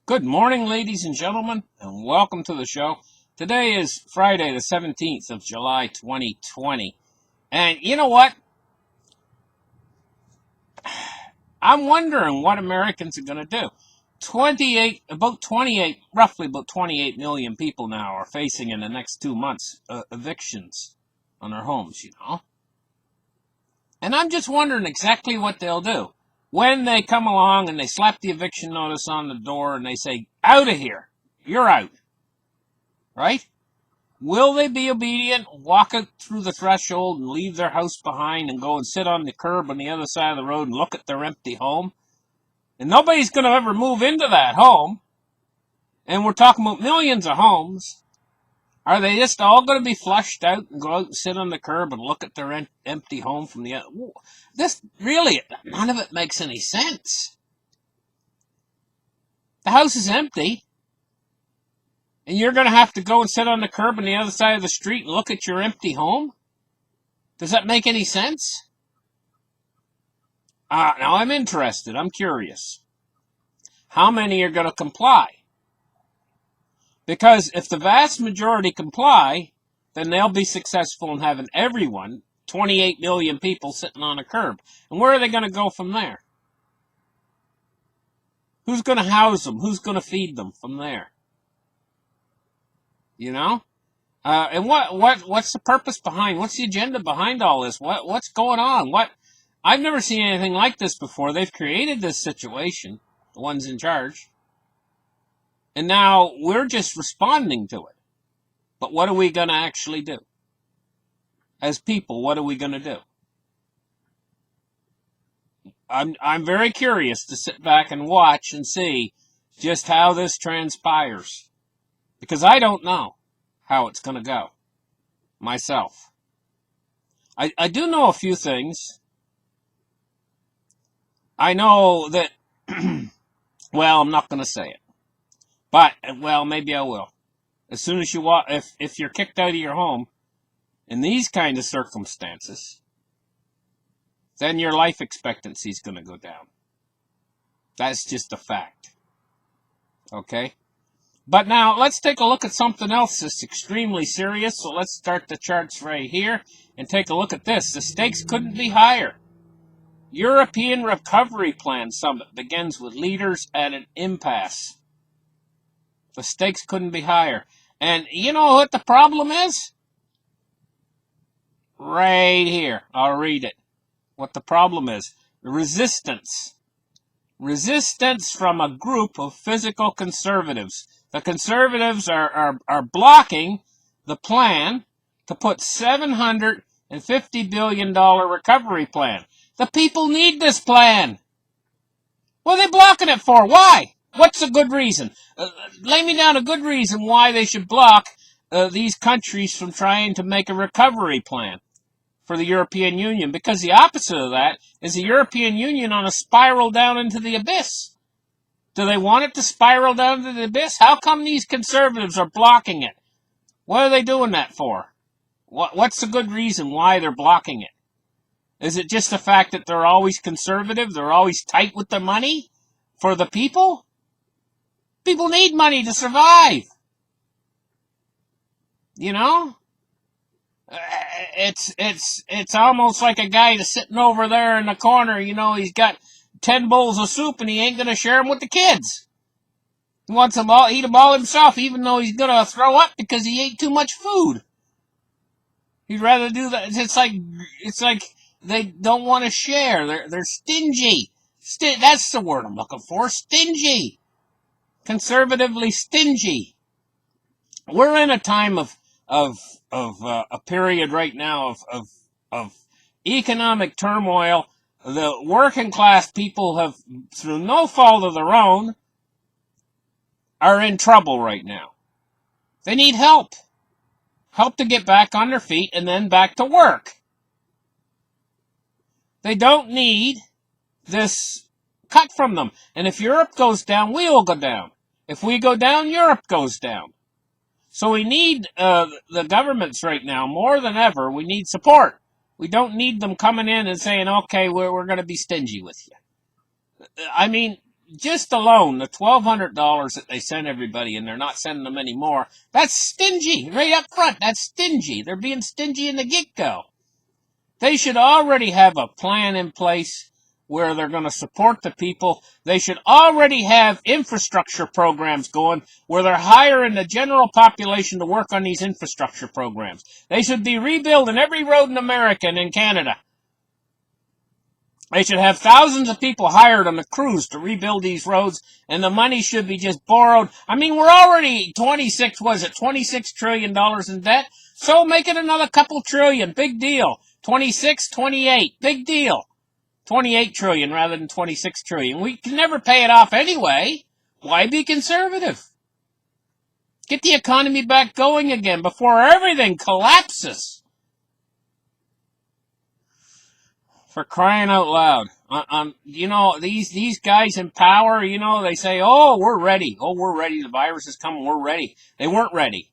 Good morning, ladies and gentlemen, and welcome to the show. Today is Friday, the 17th of July, 2020. And you know what? I'm wondering what Americans are going to do. Roughly about 28 million people now are facing in the next 2 months evictions on their homes. And I'm just wondering exactly what they'll do. When they come along and they slap the eviction notice on the door and they say, out of here, you're out, right? Will they be obedient, walk out through the threshold and leave their house behind and go and sit on the curb on the other side of the road and look at their empty home? And nobody's going to ever move into that home. And we're talking about millions of homes. Are they just all going to be flushed out and go out and sit on the curb and look at their empty home from the other? This really, none of it makes any sense. The house is empty. And you're going to have to go and sit on the curb on the other side of the street and look at your empty home? Does that make any sense? Now I'm interested. I'm curious. How many are going to comply? Because if the vast majority comply, then they'll be successful in having everyone, 28 million people, sitting on a curb. And where are they going to go from there? Who's going to house them? Who's going to feed them from there? And what's the purpose behind? What's the agenda behind all this? What's going on? I've never seen anything like this before. They've created this situation, the ones in charge, and now we're just responding to it. But what are we going to actually do? As people, what are we going to do? I'm very curious to sit back and watch and see just how this transpires, because I don't know how it's going to go myself. I do know a few things. I know that, well, I'm not going to say it. But, well, maybe I will. As soon as if you're kicked out of your home in these kind of circumstances, then your life expectancy is going to go down. That's just a fact. Okay? But now, let's take a look at something else that's extremely serious. So let's start the charts right here and take a look at this. The stakes couldn't be higher. European Recovery Plan Summit begins with leaders at an impasse. The stakes couldn't be higher. And you know what the problem is? Right here. I'll read it. What the problem is. The resistance. Resistance from a group of physical conservatives. The conservatives are blocking the plan to put $750 billion recovery plan. The people need this plan. What are they blocking it for? Why? What's a good reason? Lay me down a good reason why they should block these countries from trying to make a recovery plan for the European Union, because the opposite of that is the European Union on a spiral down into the abyss. Do they want it to spiral down into the abyss? How come these conservatives are blocking it? What are they doing that for? What's the good reason why they're blocking it? Is it just the fact that they're always conservative? They're always tight with the money for the people? People need money to survive. It's almost like a guy that's sitting over there in the corner. He's got 10 bowls of soup and he ain't going to share them with the kids. He wants them all, eat them all himself, even though he's going to throw up because he ate too much food. He'd rather do that. It's like they don't want to share. They're stingy. That's the word I'm looking for. Stingy. Conservatively stingy. We're in a time of a period right now of economic turmoil. The working class people have, through no fault of their own, are in trouble right now. They need help. Help to get back on their feet and then back to work. They don't need this cut from them. And if Europe goes down, we will go down. If we go down, Europe goes down. So we need the governments right now, more than ever, we need support. We don't need them coming in and saying, okay, we're going to be stingy with you. I mean, just alone, the $1,200 that they send everybody, and they're not sending them anymore, that's stingy, right up front. That's stingy. They're being stingy in the get-go. They should already have a plan in place where they're going to support the people. They should already have infrastructure programs going where they're hiring the general population to work on these infrastructure programs. They should be rebuilding every road in America and in Canada. They should have thousands of people hired on the crews to rebuild these roads, and the money should be just borrowed. I mean, we're already $26 trillion in debt? So make it another couple trillion. Big deal. 26, 28. Big deal. 28 trillion rather than 26 trillion. We can never pay it off anyway. Why be conservative? Get the economy back going again before everything collapses. For crying out loud. You know, these guys in power, you know, they say, oh, we're ready. Oh, we're ready. The virus is coming. We're ready. They weren't ready.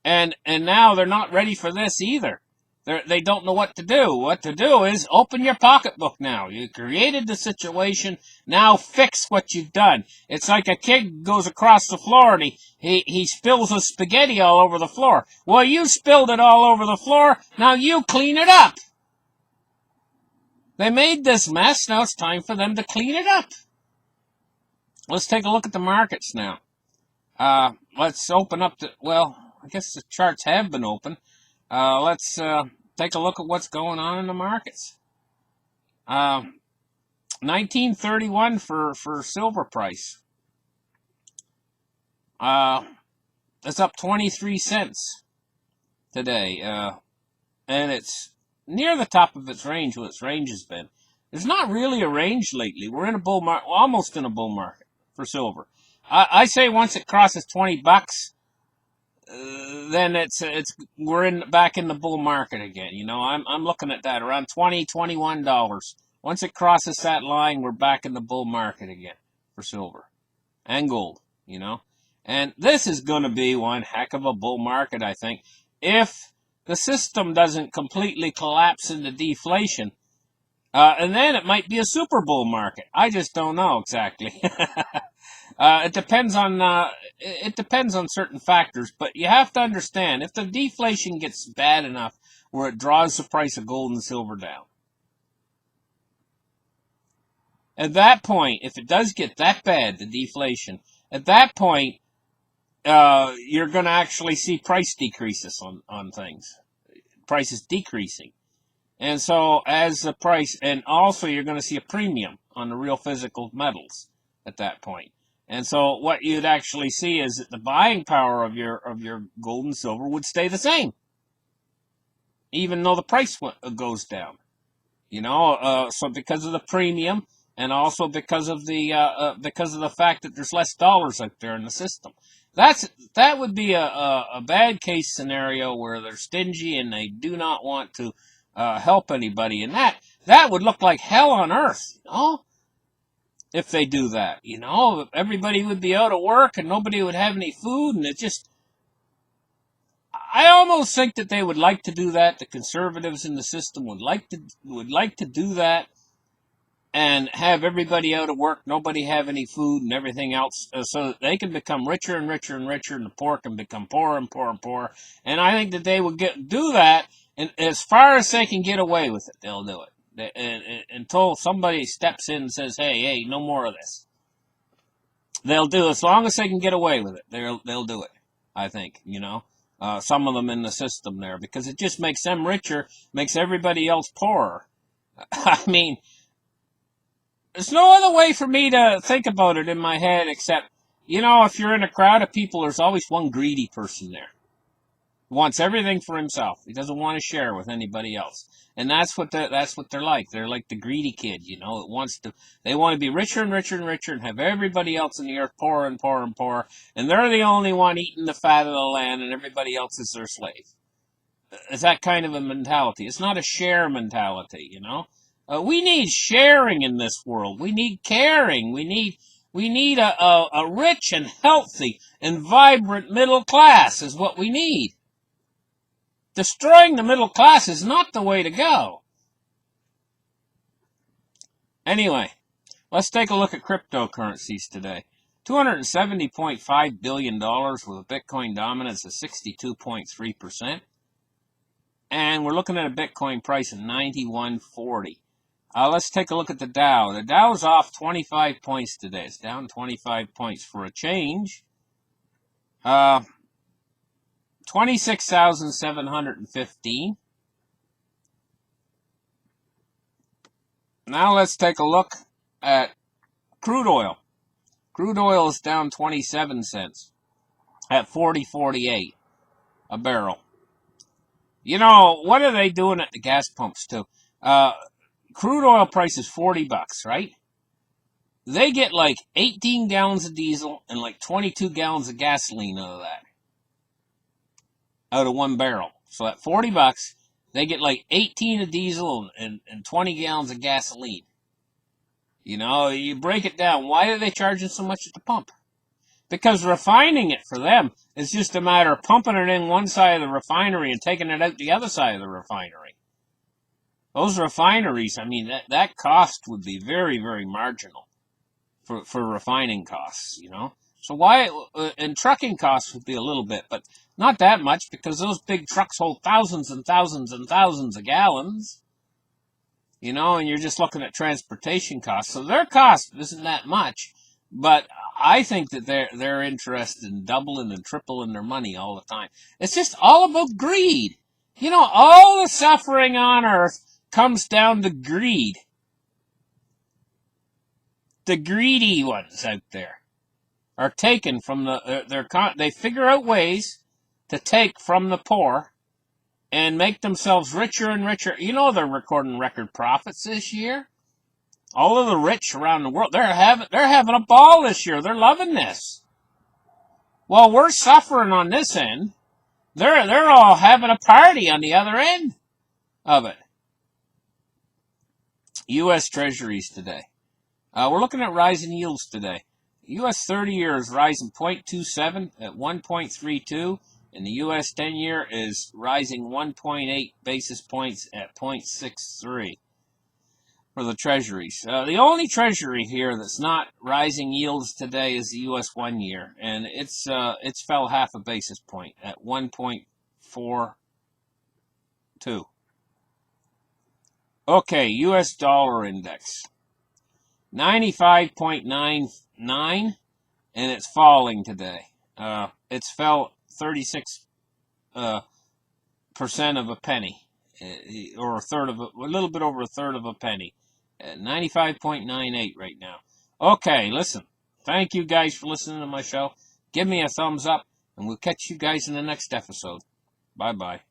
And now they're not ready for this either. They don't know what to do. What to do is open your pocketbook now. You created the situation. Now fix what you've done. It's like a kid goes across the floor and he spills the spaghetti all over the floor. Well, you spilled it all over the floor. Now you clean it up. They made this mess. Now it's time for them to clean it up. Let's take a look at the markets now. Let's open up well, I guess the charts have been open. Let's take a look at what's going on in the markets. 1931 for silver price. It's up 23 cents today. And it's near the top of its range, what its range has been. There's not really a range lately. We're in a bull market, almost in a bull market for silver. I say once it crosses $20, then we're back in the bull market again. You know, I'm looking at that around $20, $21. Once it crosses that line, we're back in the bull market again for silver and gold. You know, and this is going to be one heck of a bull market, I think, if the system doesn't completely collapse into deflation. And then it might be a super bull market. I just don't know exactly. It depends on certain factors, but you have to understand, if the deflation gets bad enough where it draws the price of gold and silver down, at that point, if it does get that bad, the deflation, at that point, you're going to actually see price decreases on things, prices decreasing. And so as the price, and also you're going to see a premium on the real physical metals at that point. And so what you'd actually see is that the buying power of your gold and silver would stay the same, even though the price goes down. You know, so because of the premium, and also because of the fact that there's less dollars out there in the system. That would be a bad case scenario where they're stingy and they do not want to help anybody, and that would look like hell on earth, you know, if they do that. You know, everybody would be out of work and nobody would have any food, and I almost think that they would like to do that. The conservatives in the system would like to do that and have everybody out of work, nobody have any food and everything else, so that they can become richer and richer and richer, and the poor can become poorer and poorer and poorer. And I think that they would do that, and as far as they can get away with it, they'll do it. Until somebody steps in and says, hey, no more of this. They'll do it. As long as they can get away with it, they'll do it, I think, you know. Some of them in the system there, because it just makes them richer, makes everybody else poorer. I mean, there's no other way for me to think about it in my head except, you know, if you're in a crowd of people, there's always one greedy person there. He wants everything for himself. He doesn't want to share with anybody else. And that's what they're like. They're like the greedy kid, you know, they want to be richer and richer and richer and have everybody else in the earth poorer and poorer and poorer. And they're the only one eating the fat of the land, and everybody else is their slave. It's that kind of a mentality. It's not a share mentality, you know. We need sharing in this world. We need caring. We need a rich and healthy and vibrant middle class is what we need. Destroying the middle class is not the way to go. Anyway, Let's take a look at cryptocurrencies today. $270.5 billion with a Bitcoin dominance of 62.3%. And we're looking at a Bitcoin price of $91.40. Let's take a look at the Dow. The Dow's off 25 points today. It's down 25 points for a change. 26,715. Now let's take a look at crude oil. Crude oil is down 27 cents at 40.48 a barrel. You know, what are they doing at the gas pumps too? Crude oil price is $40, right? They get like 18 gallons of diesel and like 22 gallons of gasoline out of that. Out of one barrel. So at $40, they get like 18 of diesel and 20 gallons of gasoline. You know, you break it down. Why are they charging so much at the pump? Because refining it for them is just a matter of pumping it in one side of the refinery and taking it out the other side of the refinery. Those refineries, I mean, that cost would be very, very marginal for refining costs, you know. So why, and trucking costs would be a little bit, but not that much because those big trucks hold thousands and thousands and thousands of gallons, you know, and you're just looking at transportation costs. So their cost isn't that much, but I think that they're interested in doubling and tripling their money all the time. It's just all about greed. You know, all the suffering on earth comes down to greed. The greedy ones out there are taken from they figure out ways to take from the poor and make themselves richer and richer. You know, they're recording record profits this year. All of the rich around the world, they're having a ball this year. They're loving this. While we're suffering on this end, they're all having a party on the other end of it. U.S. Treasuries today. We're looking at rising yields today. U.S. 30-year is rising 0.27 at 1.32, and the U.S. 10-year is rising 1.8 basis points at 0.63 for the Treasuries. The only Treasury here that's not rising yields today is the U.S. 1-year, and it's fell half a basis point at 1.42. Okay, U.S. dollar index. 95.99, and it's falling today. It's fell 36% of a penny, or a little bit over a third of a penny. 95.98 right now. Okay, listen. Thank you guys for listening to my show. Give me a thumbs up, and we'll catch you guys in the next episode. Bye-bye.